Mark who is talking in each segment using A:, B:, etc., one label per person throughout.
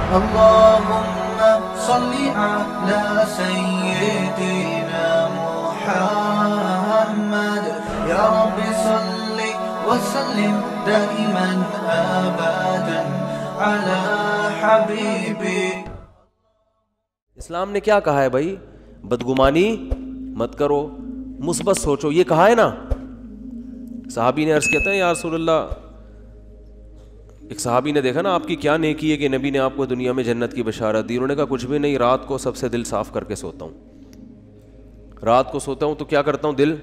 A: اللهم صل على سيدنا محمد يا رب صل وسلم دائما ابدا على حبيبي.
B: اسلام نے کیا کہا ہے بھائی؟ بدگمانی مت کرو، مثبت سوچو، یہ کہا ہے نا. صحابی نے عرض کیا تھا یا رسول اللہ، ایک صحابی نے دیکھا نا آپ کی کیا نیکی ہے کہ نبی نے آپ کو دنیا میں جنت کی بشارت دی. انہوں نے کہا کچھ بھی نہیں، رات کو سب سے دل صاف کر کے سوتا ہوں. رات کو سوتا ہوں تو کیا کرتا ہوں؟ دل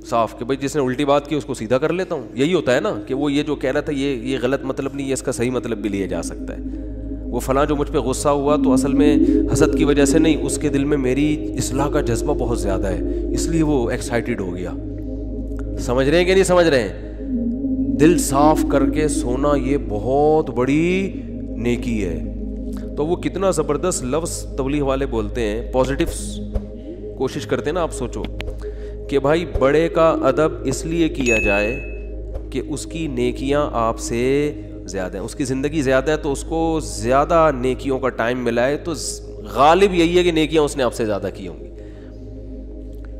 B: صاف، کہ بھائی جس نے الٹی بات کی اس کو سیدھا کر لیتا ہوں. یہی ہوتا ہے نا کہ وہ یہ جو کہہ رہا تھا یہ غلط مطلب نہیں ہے، اس کا صحیح مطلب بھی لیا جا سکتا ہے. وہ فلاں جو مجھ پہ غصہ ہوا تو اصل میں حسد کی وجہ سے نہیں، اس کے دل میں میری اصلاح کا جذبہ بہت زیادہ ہے، اس لیے وہ ایکسائٹیڈ ہو گیا. سمجھ رہے ہیں کہ نہیں سمجھ رہے ہیں؟ دل صاف کر کے سونا یہ بہت بڑی نیکی ہے. تو وہ کتنا زبردست لفظ تبلیغ والے بولتے ہیں، پازیٹیو کوشش کرتے ہیں نا. آپ سوچو کہ بھائی بڑے کا ادب اس لیے کیا جائے کہ اس کی نیکیاں آپ سے زیادہ ہیں، اس کی زندگی زیادہ ہے تو اس کو زیادہ نیکیوں کا ٹائم ملا ہے، تو غالب یہی ہے کہ نیکیاں اس نے آپ سے زیادہ کی ہوں گی.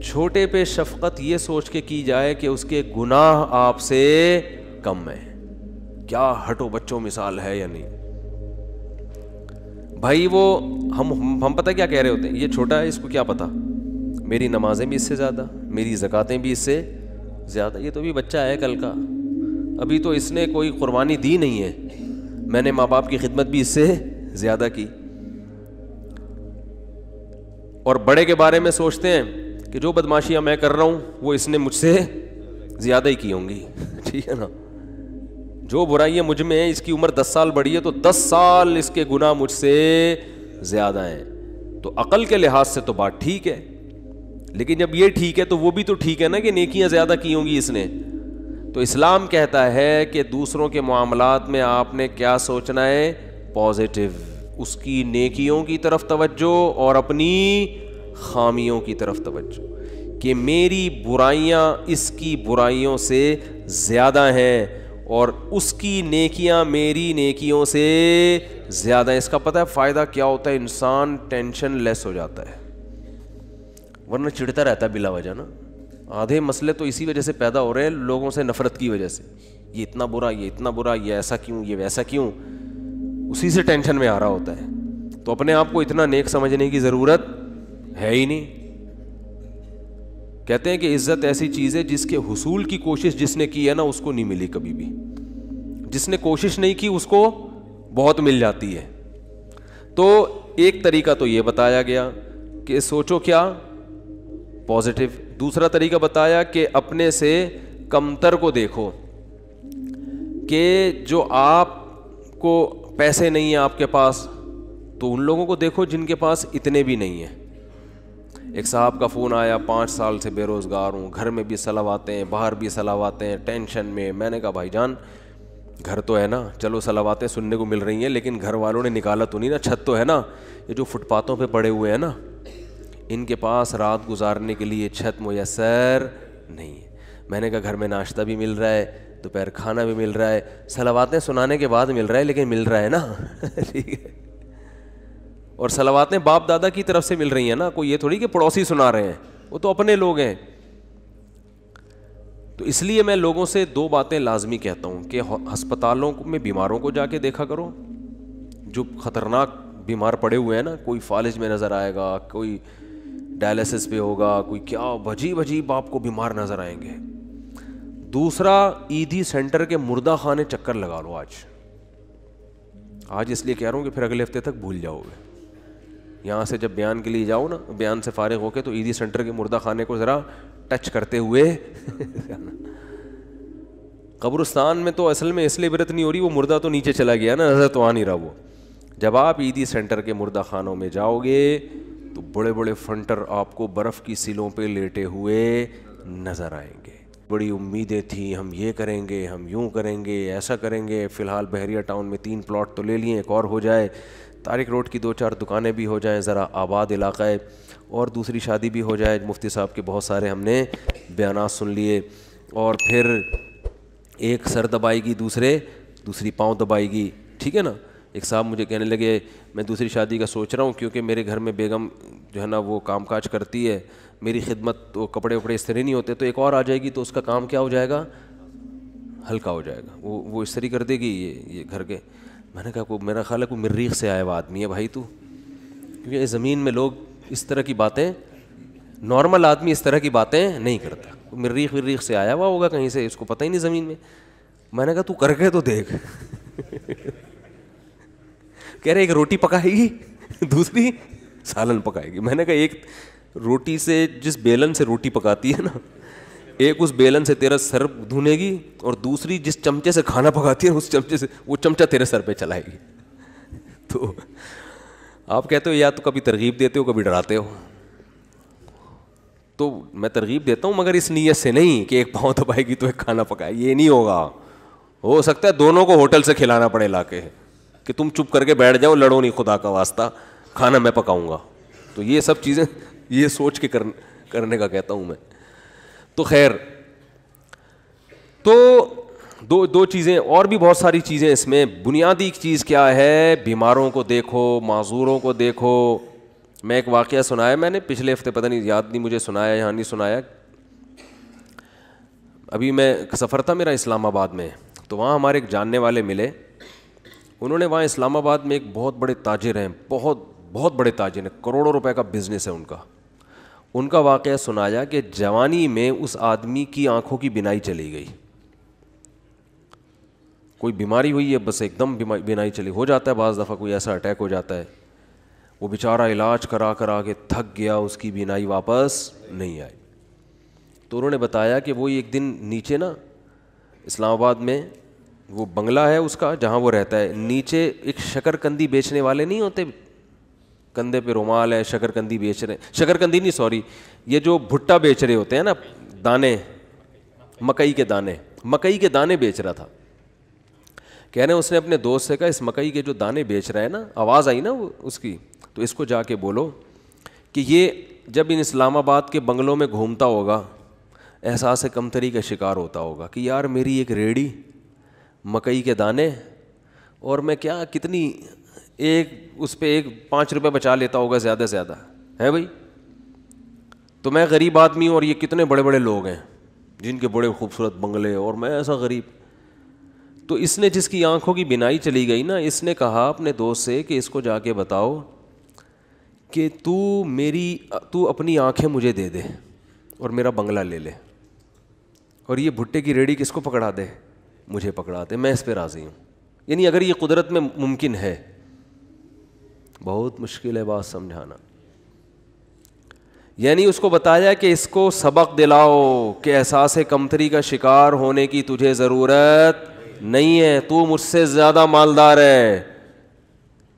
B: چھوٹے پہ شفقت یہ سوچ کے کی جائے کہ اس کے گناہ آپ سے کم ہیں. کیا ہٹو بچوں مثال ہے یا نہیں بھائی؟ وہ ہم پتہ کیا کہہ رہے ہوتے ہیں، یہ چھوٹا ہے، اس کو کیا پتا، میری نمازیں بھی اس سے زیادہ، میری زکاتیں بھی اس سے زیادہ. یہ تو بھی بچہ ہے کل کا، ابھی تو اس نے کوئی قربانی دی نہیں ہے، میں نے ماں باپ کی خدمت بھی اس سے زیادہ کی. اور بڑے کے بارے میں سوچتے ہیں کہ جو بدماشیاں میں کر رہا ہوں وہ اس نے مجھ سے زیادہ ہی کی ہوں گی. ٹھیک ہے نا؟ جو برائیاں مجھ میں ہیں، اس کی عمر 10 سال بڑی ہے تو 10 سال اس کے گناہ مجھ سے زیادہ ہیں. تو عقل کے لحاظ سے تو بات ٹھیک ہے، لیکن جب یہ ٹھیک ہے تو وہ بھی تو ٹھیک ہے نا کہ نیکیاں زیادہ کی ہوں گی اس نے. تو اسلام کہتا ہے کہ دوسروں کے معاملات میں آپ نے کیا سوچنا ہے؟ پازیٹیو، اس کی نیکیوں کی طرف توجہ اور اپنی خامیوں کی طرف توجہ، کہ میری برائیاں اس کی برائیوں سے زیادہ ہیں اور اس کی نیکیاں میری نیکیوں سے زیادہ ہیں. اس کا پتہ ہے فائدہ کیا ہوتا ہے؟ انسان ٹینشن لیس ہو جاتا ہے، ورنہ چڑھتا رہتا ہے بلا وجہ نا. آدھے مسئلے تو اسی وجہ سے پیدا ہو رہے ہیں، لوگوں سے نفرت کی وجہ سے. یہ اتنا برا، یہ اتنا برا، یہ ایسا کیوں، یہ ویسا کیوں، اسی سے ٹینشن میں آ رہا ہوتا ہے. تو اپنے آپ کو اتنا نیک سمجھنے کی ضرورت ہے ہی نہیں. کہتے ہیں کہ عزت ایسی چیز ہے جس کے حصول کی کوشش جس نے کی ہے نا اس کو نہیں ملی کبھی بھی، جس نے کوشش نہیں کی اس کو بہت مل جاتی ہے. تو ایک طریقہ تو یہ بتایا گیا کہ سوچو کیا؟ پازیٹیو. دوسرا طریقہ بتایا کہ اپنے سے کمتر کو دیکھو، کہ جو آپ کو پیسے نہیں ہیں آپ کے پاس تو ان لوگوں کو دیکھو جن کے پاس اتنے بھی نہیں ہیں. ایک صاحب کا فون آیا، 5 سال سے بے روزگار ہوں، گھر میں بھی صلواتیں ہیں، باہر بھی صلواتیں ہیں، ٹینشن میں. میں نے کہا بھائی جان گھر تو ہے نا، چلو صلواتیں سننے کو مل رہی ہیں لیکن گھر والوں نے نکالا تو نہیں نا، چھت تو ہے نا. یہ جو فٹ پاتھوں پہ پڑے ہوئے ہیں نا، ان کے پاس رات گزارنے کے لیے چھت میسر نہیں ہے. میں نے کہا گھر میں ناشتہ بھی مل رہا ہے، دوپہر کھانا بھی مل رہا ہے، صلواتیں سنانے کے بعد مل رہا ہے لیکن مل رہا ہے نا. ٹھیک ہے؟ اور صلواتیں باپ دادا کی طرف سے مل رہی ہیں نا، کوئی یہ تھوڑی کہ پڑوسی سنا رہے ہیں، وہ تو اپنے لوگ ہیں. تو اس لیے میں لوگوں سے 2 باتیں لازمی کہتا ہوں کہ ہسپتالوں میں بیماروں کو جا کے دیکھا کرو، جو خطرناک بیمار پڑے ہوئے ہیں نا، کوئی فالج میں نظر آئے گا، کوئی ڈائلسس پہ ہوگا، کوئی کیا عجیب عجیب آپ کو بیمار نظر آئیں گے. دوسرا، عیدی سینٹر کے مردہ خانے چکر لگا لو آج اس لیے کہہ رہا ہوں کہ پھر اگلے ہفتے تک بھول جاؤ گے. یہاں سے جب بیان کے لیے جاؤ نا، بیان سے فارغ ہو کے تو عیدی سینٹر کے مردہ خانے کو ذرا ٹچ کرتے ہوئے قبرستان میں تو اصل میں اس لیے عبرت نہیں ہو رہی، وہ مردہ تو نیچے چلا گیا نا، نظر تو آ نہیں رہا. وہ جب آپ عیدی سینٹر کے مردہ خانوں میں جاؤ گے تو بڑے بڑے فنٹر آپ کو برف کی سیلوں پہ لیٹے ہوئے نظر آئیں گے. بڑی امیدیں تھیں، ہم یہ کریں گے، ہم یوں کریں گے، ایسا کریں گے. فی الحال بحریہ ٹاؤن میں 3 پلاٹ تو لے لیے، ایک اور ہو جائے، طارق روڈ کی 2-4 دکانیں بھی ہو جائیں، ذرا آباد علاقہ ہے، اور دوسری شادی بھی ہو جائے. مفتی صاحب کے بہت سارے ہم نے بیانات سن لیے. اور پھر ایک سر دبائے گی، دوسری پاؤں دبائے گی. ٹھیک ہے نا؟ ایک صاحب مجھے کہنے لگے میں دوسری شادی کا سوچ رہا ہوں کیونکہ میرے گھر میں بیگم جو ہے نا وہ کام کاج کرتی ہے, میری خدمت وہ کپڑے وپڑے استری نہیں ہوتے, تو ایک اور آ جائے گی تو اس کا کام کیا ہو جائے گا, ہلکا ہو جائے گا, وہ استری کر دے گی یہ گھر کے. میں نے کہا میرا خیال ہے کوئی مریخ سے آیا ہوا آدمی ہے بھائی تو, کیونکہ زمین میں لوگ اس طرح کی باتیں, نارمل آدمی اس طرح کی باتیں نہیں کرتا, مریخ سے آیا ہوا ہوگا کہیں سے, اس کو پتہ ہی نہیں زمین میں. میں نے کہا تو کر کے تو دیکھ. کہہ رہے ایک روٹی پکائے گی, دوسری سالن پکائے گی. میں نے کہا ایک روٹی سے, جس بیلن سے روٹی پکاتی ہے نا, ایک اس بیلن سے تیرا سر دھونے گی, اور دوسری جس چمچے سے کھانا پکاتی ہے اس چمچے سے وہ چمچہ تیرے سر پہ چلائے گی. تو آپ کہتے ہو یا تو کبھی ترغیب دیتے ہو کبھی ڈراتے ہو. تو میں ترغیب دیتا ہوں مگر اس نیت سے نہیں کہ ایک پاؤں دبائے گی تو ایک کھانا پکائے, یہ نہیں ہوگا. ہو سکتا ہے دونوں کو ہوٹل سے کھلانا پڑے لا کے, کہ تم چپ کر کے بیٹھ جاؤ, لڑو نہیں خدا کا واسطہ, کھانا میں پکاؤں گا. تو یہ سب چیزیں یہ سوچ کے کرنے کا کہتا ہوں میں. تو خیر, تو دو چیزیں اور بھی بہت ساری چیزیں اس میں. بنیادی چیز کیا ہے, بیماروں کو دیکھو, معذوروں کو دیکھو. میں ایک واقعہ سنایا میں نے پچھلے ہفتے, پتہ نہیں یاد نہیں مجھے سنایا یہاں نہیں سنایا. ابھی میں سفر تھا میرا اسلام آباد میں, تو وہاں ہمارے ایک جاننے والے ملے. انہوں نے وہاں اسلام آباد میں ایک بہت بڑے تاجر ہیں, بہت بڑے تاجر ہیں, کروڑوں روپے کا بزنس ہے ان کا واقعہ سنایا کہ جوانی میں اس آدمی کی آنکھوں کی بینائی چلی گئی. کوئی بیماری ہوئی ہے, بس ایک دم بینائی چلی, ہو جاتا ہے بعض دفعہ کوئی ایسا اٹیک ہو جاتا ہے. وہ بیچارہ علاج کرا کے تھک گیا, اس کی بینائی واپس نہیں آئی. تو انہوں نے بتایا کہ وہ ایک دن نیچے نا اسلام آباد میں وہ بنگلہ ہے اس کا جہاں وہ رہتا ہے, نیچے ایک شکر کندی بیچنے والے نہیں ہوتے, کندھے پہ رومال ہے, شکر کندی بیچ رہے ہیں, شکر کندی نہیں سوری, یہ جو بھٹا بیچ رہے ہوتے ہیں نا, دانے, مکئی کے دانے بیچ رہا تھا. کہہ رہے ہیں اس نے اپنے دوست سے کہا اس مکئی کے جو دانے بیچ رہا ہے نا, آواز آئی نا اس کی, تو اس کو جا کے بولو کہ یہ جب ان اسلام آباد کے بنگلوں میں گھومتا ہوگا احساس کمتری کا شکار ہوتا ہوگا کہ یار میری ایک ریڑھی, مکئی کے دانے, اور میں کیا کتنی ایک اس پہ 5 روپے بچا لیتا ہوگا زیادہ سے زیادہ ہے بھائی. تو میں غریب آدمی ہوں اور یہ کتنے بڑے بڑے لوگ ہیں جن کے بڑے خوبصورت بنگلے, اور میں ایسا غریب. تو اس نے جس کی آنکھوں کی بینائی چلی گئی نا, اس نے کہا اپنے دوست سے کہ اس کو جا کے بتاؤ کہ تو اپنی آنکھیں مجھے دے دے اور میرا بنگلہ لے لے, اور یہ بھٹے کی ریڑھی کس کو پکڑا دے, مجھے پکڑا دے, میں اس پہ راضی ہوں. یعنی اگر یہ قدرت میں ممکن ہے, بہت مشکل ہے بات سمجھانا. یعنی اس کو بتایا کہ اس کو سبق دلاؤ کہ احساس کمتری کا شکار ہونے کی تجھے ضرورت نہیں ہے, تو مجھ سے زیادہ مالدار ہے,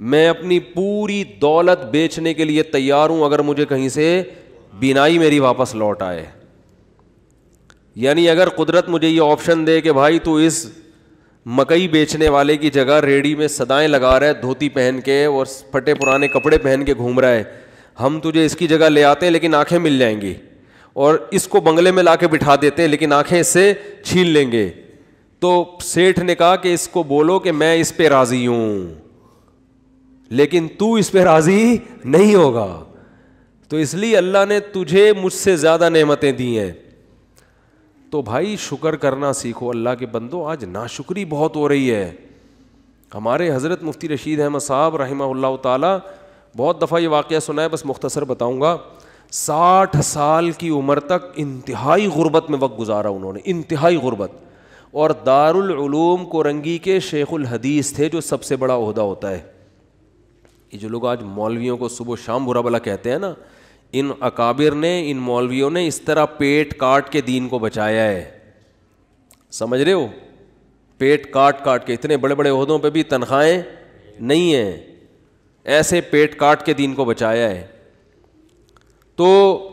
B: میں اپنی پوری دولت بیچنے کے لیے تیار ہوں اگر مجھے کہیں سے بینائی میری واپس لوٹ آئے. یعنی اگر قدرت مجھے یہ آپشن دے کہ بھائی تو اس مکئی بیچنے والے کی جگہ ریڑھی میں صدائیں لگا رہا ہے دھوتی پہن کے اور پھٹے پرانے کپڑے پہن کے گھوم رہا ہے, ہم تجھے اس کی جگہ لے آتے ہیں لیکن آنکھیں مل جائیں گی, اور اس کو بنگلے میں لا کے بٹھا دیتے ہیں لیکن آنکھیں اس سے چھین لیں گے. تو سیٹھ نے کہا کہ اس کو بولو کہ میں اس پہ راضی ہوں لیکن تو اس پہ راضی نہیں ہوگا, تو اس لیے اللہ نے تجھے مجھ سے زیادہ نعمتیں دی ہیں. تو بھائی شکر کرنا سیکھو اللہ کے بندو. آج ناشکری بہت ہو رہی ہے. ہمارے حضرت مفتی رشید احمد صاحب رحمہ اللہ تعالی, بہت دفعہ یہ واقعہ سنا ہے, بس مختصر بتاؤں گا. 60 سال کی عمر تک انتہائی غربت میں وقت گزارا انہوں نے, انتہائی غربت, اور دارالعلوم کورنگی کے شیخ الحدیث تھے جو سب سے بڑا عہدہ ہوتا ہے. یہ جو لوگ آج مولویوں کو صبح شام برا بلا کہتے ہیں نا, ان اکابر نے, ان مولویوں نے اس طرح پیٹ کاٹ کے دین کو بچایا ہے. سمجھ رہے ہو, پیٹ کاٹ کے, اتنے بڑے بڑے عہدوں پہ بھی تنخواہیں نہیں ہیں, ایسے پیٹ کاٹ کے دین کو بچایا ہے. تو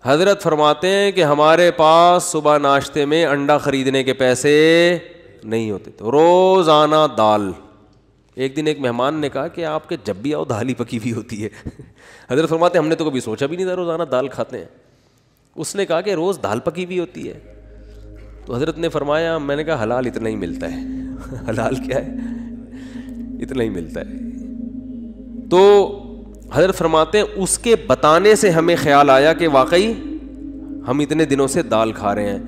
B: حضرت فرماتے ہیں کہ ہمارے پاس صبح ناشتے میں انڈا خریدنے کے پیسے نہیں ہوتے, تو روزانہ دال. ایک دن ایک مہمان نے کہا کہ آپ کے جب بھی آؤ دال ہی پکی ہوئی ہوتی ہے. حضرت فرماتے ہیں ہم نے تو کبھی سوچا بھی نہیں تھا روزانہ دال کھاتے ہیں. اس نے کہا کہ روز دال پکی ہوئی ہوتی ہے. تو حضرت نے فرمایا, میں نے کہا حلال اتنا ہی ملتا ہے. حلال کیا ہے اتنا ہی ملتا ہے. تو حضرت فرماتے ہیں اس کے بتانے سے ہمیں خیال آیا کہ واقعی ہم اتنے دنوں سے دال کھا رہے ہیں.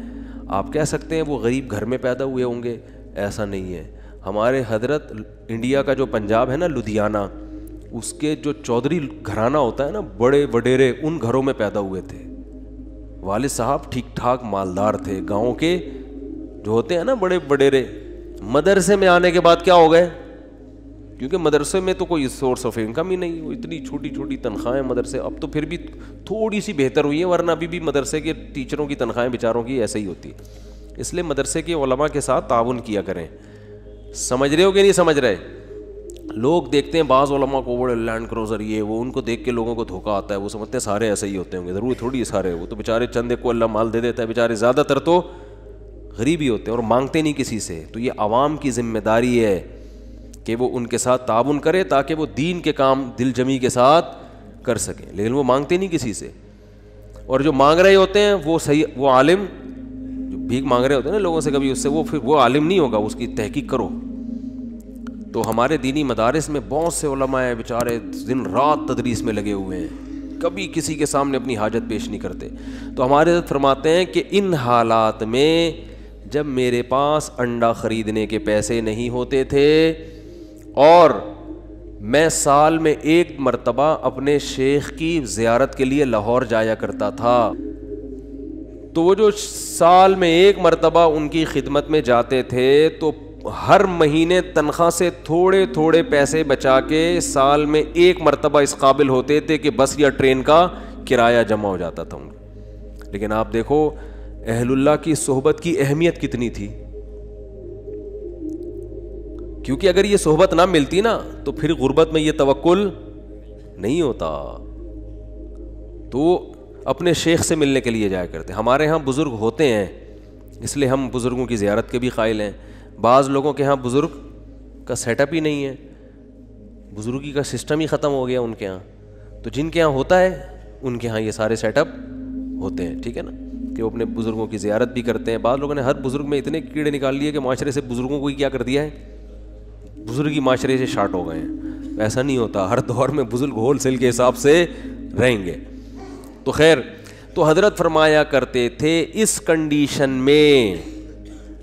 B: آپ کہہ سکتے ہیں وہ غریب گھر میں پیدا ہوئے ہوں گے, ایسا نہیں ہے. ہمارے حضرت انڈیا کا جو پنجاب ہے نا, لدھیانہ, اس کے جو چودھری گھرانہ ہوتا ہے نا, بڑے وڈیرے, ان گھروں میں پیدا ہوئے تھے. والد صاحب ٹھیک ٹھاک مالدار تھے. گاؤں کے جو ہوتے ہیں نا بڑے وڈیرے, مدرسے میں آنے کے بعد کیا ہو گئے, کیونکہ مدرسے میں تو کوئی سورس آف انکم ہی نہیں, وہ اتنی چھوٹی چھوٹی تنخواہیں مدرسے. اب تو پھر بھی تھوڑی سی بہتر ہوئی ہے, ورنہ ابھی بھی مدرسے کے ٹیچروں کی تنخواہیں بیچاروں کی ایسے ہی ہوتی ہے. اس لیے مدرسے کے علماء کے ساتھ تعاون کیا کریں. سمجھ رہے ہو کہ نہیں سمجھ رہے؟ لوگ دیکھتے ہیں بعض علماء کو بڑے لینڈ کروزر, یہ وہ, ان کو دیکھ کے لوگوں کو دھوکہ آتا ہے. وہ سمجھتے ہیں سارے ایسے ہی ہوتے ہوں گے. ضرور تھوڑی سارے, وہ تو بیچارے چند ایک کو اللہ مال دے دیتا ہے, بیچارے زیادہ تر تو غریب ہی ہوتے ہیں اور مانگتے نہیں کسی سے. تو یہ عوام کی ذمہ داری ہے کہ وہ ان کے ساتھ تعاون کرے تاکہ وہ دین کے کام دل جمی کے ساتھ کر سکیں. لیکن وہ مانگتے نہیں کسی سے. اور جو مانگ رہے ہوتے ہیں وہ صحیح, وہ عالم جو بھیک مانگ رہے ہوتے ہیں نا لوگوں سے کبھی, اس سے وہ پھر وہ عالم نہیں ہوگا, اس کی تحقیق کرو. تو ہمارے دینی مدارس میں بہت سے علماء ہیں بیچارے دن رات تدریس میں لگے ہوئے ہیں, کبھی کسی کے سامنے اپنی حاجت پیش نہیں کرتے. تو ہمارے حضرت فرماتے ہیں کہ ان حالات میں جب میرے پاس انڈا خریدنے کے پیسے نہیں ہوتے تھے اور میں سال میں ایک مرتبہ اپنے شیخ کی زیارت کے لیے لاہور جایا کرتا تھا, تو وہ جو سال میں ایک مرتبہ ان کی خدمت میں جاتے تھے تو ہر مہینے تنخواہ سے تھوڑے تھوڑے پیسے بچا کے سال میں ایک مرتبہ اس قابل ہوتے تھے کہ بس یا ٹرین کا کرایہ جمع ہو جاتا تھا ان کا. لیکن آپ دیکھو اہل اللہ کی صحبت کی اہمیت کتنی تھی, کیونکہ اگر یہ صحبت نہ ملتی نا تو پھر غربت میں یہ توکل نہیں ہوتا. تو اپنے شیخ سے ملنے کے لیے جایا کرتے. ہمارے ہاں بزرگ ہوتے ہیں اس لیے ہم بزرگوں کی زیارت کے بھی قائل ہیں. بعض لوگوں کے ہاں بزرگ کا سیٹ اپ ہی نہیں ہے, بزرگی کا سسٹم ہی ختم ہو گیا ان کے ہاں. تو جن کے ہاں ہوتا ہے ان کے ہاں یہ سارے سیٹ اپ ہوتے ہیں, ٹھیک ہے نا, کہ وہ اپنے بزرگوں کی زیارت بھی کرتے ہیں. بعض لوگوں نے ہر بزرگ میں اتنے کیڑے نکال لیے کہ معاشرے سے بزرگوں کو ہی کیا کر دیا ہے, بزرگی معاشرے سے شارٹ ہو گئے ہیں. ایسا نہیں ہوتا, ہر دور میں بزرگ ہول سیل کے حساب سے رہیں گے. تو خیر, تو حضرت فرمایا کرتے تھے اس کنڈیشن میں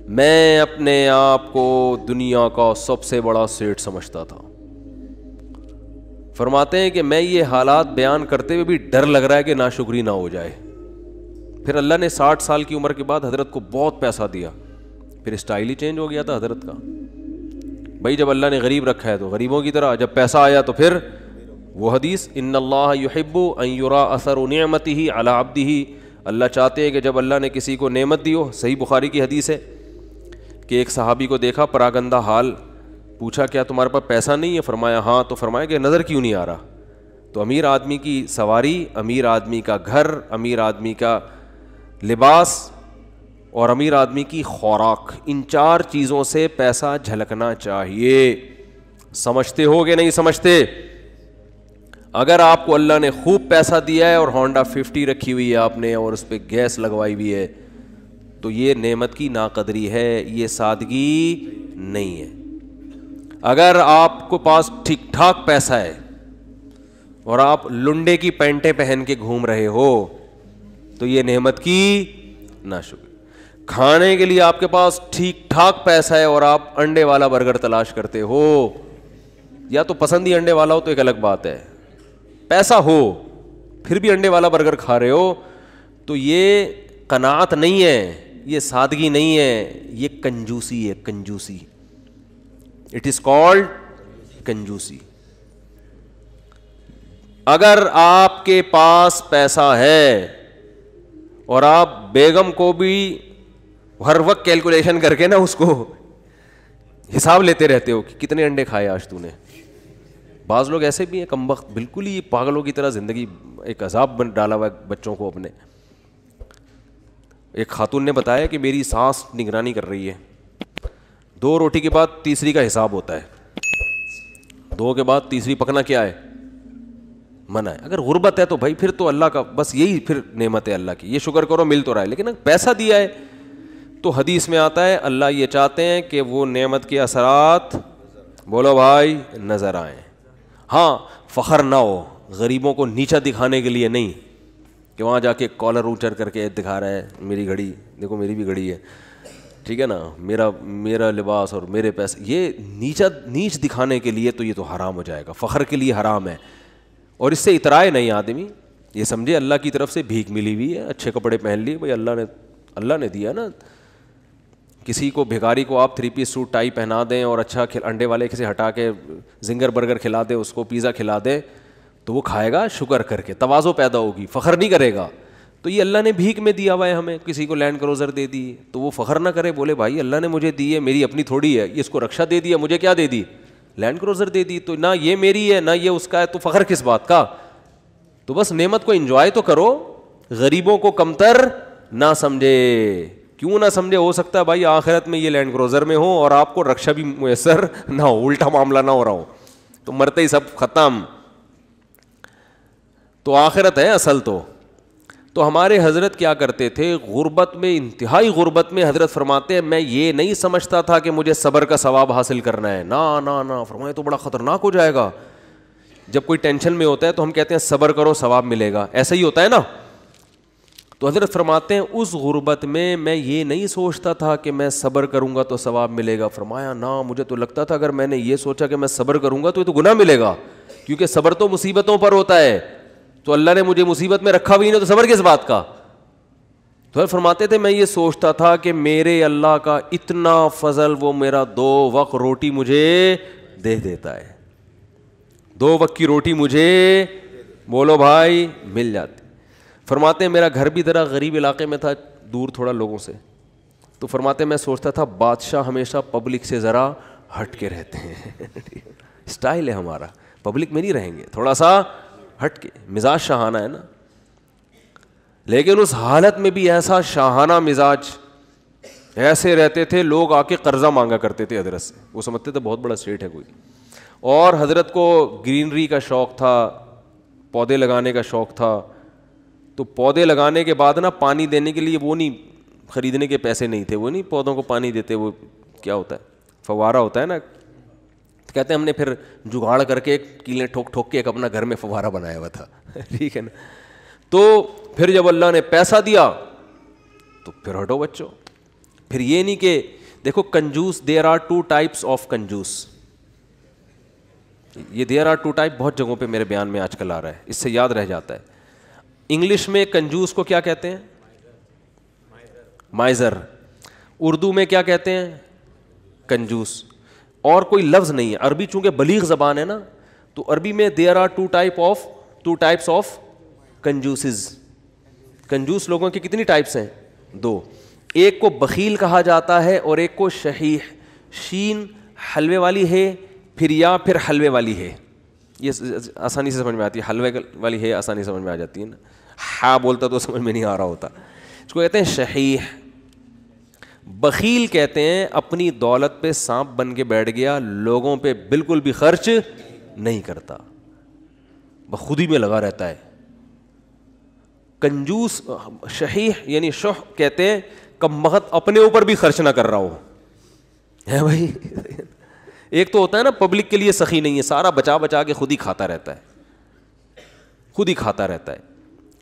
B: میں اپنے آپ کو دنیا کا سب سے بڑا سیٹ سمجھتا تھا. فرماتے ہیں کہ میں یہ حالات بیان کرتے ہوئے بھی ڈر لگ رہا ہے کہ ناشکری نہ ہو جائے. پھر اللہ نے 60 سال کی عمر کے بعد حضرت کو بہت پیسہ دیا, پھر اسٹائل ہی چینج ہو گیا تھا حضرت کا. بھائی جب اللہ نے غریب رکھا ہے تو غریبوں کی طرح, جب پیسہ آیا تو پھر وہ حدیث ان اللہ یحب ان یرا اثر نعمتہ علی عبدہ, اللہ چاہتے ہیں کہ جب اللہ نے کسی کو نعمت دی ہو. صحیح بخاری کی حدیث ہے کہ ایک صحابی کو دیکھا پراگندہ حال, پوچھا کیا تمہارے پاس پیسہ نہیں ہے؟ فرمایا ہاں. تو فرمایا کہ نظر کیوں نہیں آ رہا؟ تو امیر آدمی کی سواری, امیر آدمی کا گھر, امیر آدمی کا لباس اور امیر آدمی کی خوراک, ان 4 چیزوں سے پیسہ جھلکنا چاہیے. سمجھتے ہو کہ نہیں سمجھتے؟ اگر آپ کو اللہ نے خوب پیسہ دیا ہے اور ہونڈا 50 رکھی ہوئی ہے آپ نے اور اس پہ گیس لگوائی ہوئی ہے تو یہ نعمت کی ناقدری ہے, یہ سادگی نہیں ہے. اگر آپ کو پاس ٹھیک ٹھاک پیسہ ہے اور آپ لنڈے کی پینٹیں پہن کے گھوم رہے ہو تو یہ نعمت کی ناشکری. کھانے کے لیے آپ کے پاس ٹھیک ٹھاک پیسہ ہے اور آپ انڈے والا برگر تلاش کرتے ہو, یا تو پسند ہی انڈے والا ہو تو ایک الگ بات ہے, پیسہ ہو پھر بھی انڈے والا برگر کھا رہے ہو, تو یہ قناعت نہیں ہے, یہ سادگی نہیں ہے, یہ کنجوسی ہے. کنجوسی, اٹ از کالڈ کنجوسی. اگر آپ کے پاس پیسہ ہے اور آپ بیگم کو بھی ہر وقت کیلکولیشن کر کے نا اس کو حساب لیتے رہتے ہو کہ کتنے انڈے کھائے آج تو نے. بعض لوگ ایسے بھی ہیں کمبخت, بالکل ہی پاگلوں کی طرح زندگی ایک عذاب بن ڈالا ہوا ہے بچوں کو اپنے. ایک خاتون نے بتایا کہ میری ساس نگرانی کر رہی ہے, 2 روٹی کے بعد تیسری کا حساب ہوتا ہے, 2 کے بعد تیسری پکنا کیا ہے؟ منع ہے. اگر غربت ہے تو بھائی پھر تو اللہ کا بس یہی پھر نعمت ہے اللہ کی, یہ شکر کرو مل تو رہا ہے. لیکن اگر پیسہ دیا ہے تو حدیث میں آتا ہے اللہ یہ چاہتے ہیں کہ وہ نعمت کے اثرات بولو بھائی نظر آئیں. ہاں فخر نہ ہو, غریبوں کو نیچا دکھانے کے لیے نہیں کہ وہاں جا کے کالر اونچر کر کے دکھا رہا ہے میری گھڑی دیکھو, میری بھی گھڑی ہے, ٹھیک ہے نا, میرا لباس اور میرے پیسے, یہ نیچ دکھانے کے لیے تو یہ تو حرام ہو جائے گا, فخر کے لیے حرام ہے. اور اس سے اترائے نہیں آدمی, یہ سمجھے اللہ کی طرف سے بھیک ملی ہوئی ہے, اچھے کپڑے پہن لیے بھائی, اللہ نے دیا نا. کسی کو بھیکاری کو آپ 3 پیس سوٹ ٹائی پہنا دیں اور اچھا انڈے والے کسی ہٹا کے زنگر برگر کھلا دیں, اس کو پیزا کھلا دیں, تو وہ کھائے گا شکر کر کے, تواضع پیدا ہوگی, فخر نہیں کرے گا. تو یہ اللہ نے بھیک میں دیا ہوا ہے ہمیں, کسی کو لینڈ کروزر دے دی تو وہ فخر نہ کرے, بولے بھائی اللہ نے مجھے دی ہے, میری اپنی تھوڑی ہے, یہ اس کو رکشا دے دیا, مجھے کیا دے دی, لینڈ کروزر دے دی, تو نہ یہ میری ہے نہ یہ اس کا ہے, تو فخر کس بات کا. تو بس نعمت کو انجوائے تو کرو, غریبوں کو کمتر نہ سمجھے. کیوں نہ سمجھے, ہو سکتا ہے بھائی آخرت میں یہ لینڈ کروزر میں ہو اور آپ کو رکشا بھی میسر نہ ہو, الٹا معاملہ نہ ہو رہا ہو, تو مرتے ہی سب ختم. تو آخرت ہے اصل. تو ہمارے حضرت کیا کرتے تھے, غربت میں, انتہائی غربت میں, حضرت فرماتے ہیں میں یہ نہیں سمجھتا تھا کہ مجھے صبر کا ثواب حاصل کرنا ہے, نہ فرمائے تو بڑا خطرناک ہو جائے گا. جب کوئی ٹینشن میں ہوتا ہے تو ہم کہتے ہیں صبر کرو ثواب ملے گا, ایسا ہی ہوتا ہے نا. تو حضرت فرماتے ہیں اس غربت میں یہ نہیں سوچتا تھا کہ میں صبر کروں گا تو ثواب ملے گا. فرمایا نہ, مجھے تو لگتا تھا اگر میں نے یہ سوچا کہ میں صبر کروں گا تو یہ تو گناہ ملے گا, کیونکہ صبر تو مصیبتوں پر ہوتا ہے, تو اللہ نے مجھے مصیبت میں رکھا بھی نہیں, تو صبر کس بات کا. تو فرماتے تھے میں یہ سوچتا تھا کہ میرے اللہ کا اتنا فضل, وہ میرا 2 وقت روٹی مجھے دے دیتا ہے, 2 وقت کی روٹی مجھے, بولو بھائی, مل جاتی. فرماتے ہیں میرا گھر بھی ذرا غریب علاقے میں تھا, دور تھوڑا لوگوں سے, تو فرماتے ہیں میں سوچتا تھا بادشاہ ہمیشہ پبلک سے ذرا ہٹ کے رہتے ہیں, اسٹائل ہے ہمارا, پبلک میں نہیں رہیں گے, تھوڑا سا ہٹ کے, مزاج شاہانہ ہے نا. لیکن اس حالت میں بھی ایسا شاہانہ مزاج, ایسے رہتے تھے لوگ آ کے قرضہ مانگا کرتے تھے حضرت سے, وہ سمجھتے تھے بہت بڑا سیٹ ہے کوئی. اور حضرت کو گرینری کا شوق تھا, پودے لگانے کا شوق تھا, تو پودے لگانے کے بعد نا پانی دینے کے لیے وہ نہیں, خریدنے کے پیسے نہیں تھے, وہ نہیں پودوں کو پانی دیتے, وہ کیا ہوتا ہے, فوارہ ہوتا ہے نا, کہتے ہیں ہم نے پھر جگاڑ کر کے کیلیں ٹھوک کے ایک اپنا گھر میں فوارہ بنایا ہوا تھا, ٹھیک ہے نا. تو پھر جب اللہ نے پیسہ دیا تو پھر ہٹو بچوں. پھر یہ نہیں کہ دیکھو کنجوس, دیر آر 2 types آف کنجوس, یہ دیر آر 2 type بہت جگہوں پہ میرے بیان میں آج کل آ رہا ہے, اس سے یاد رہ جاتا ہے. انگلش میں کنجوس کو کیا کہتے ہیں, مائزر. اردو میں کیا کہتے ہیں, کنجوس. اور کوئی لفظ نہیں ہے. عربی چونکہ بلیغ زبان ہے نا, تو عربی میں دیر آر 2 types آف کنجوسز. کنجوس لوگوں کی کتنی ٹائپس ہیں, 2. ایک کو بخیل کہا جاتا ہے اور ایک کو شحیح, شین حلوے والی ہے پھر حلوے والی ہے, یہ آسانی سے سمجھ میں آتی ہے, حلوے والی ہے آسانی سے سمجھ میں آ جاتی ہے نا, ہاں بولتا تو سمجھ میں نہیں آ رہا ہوتا. اس کو کہتے ہیں شحیح. بخیل کہتے ہیں اپنی دولت پہ سانپ بن کے بیٹھ گیا, لوگوں پہ بالکل بھی خرچ نہیں کرتا, بخودی میں لگا رہتا ہے. کنجوس, شحیح یعنی شح کہتے ہیں کم بخت اپنے اوپر بھی خرچ نہ کر رہا ہو, ہے بھائی. ایک تو ہوتا ہے نا پبلک کے لیے سخی نہیں ہے, سارا بچا کے خود ہی کھاتا رہتا ہے,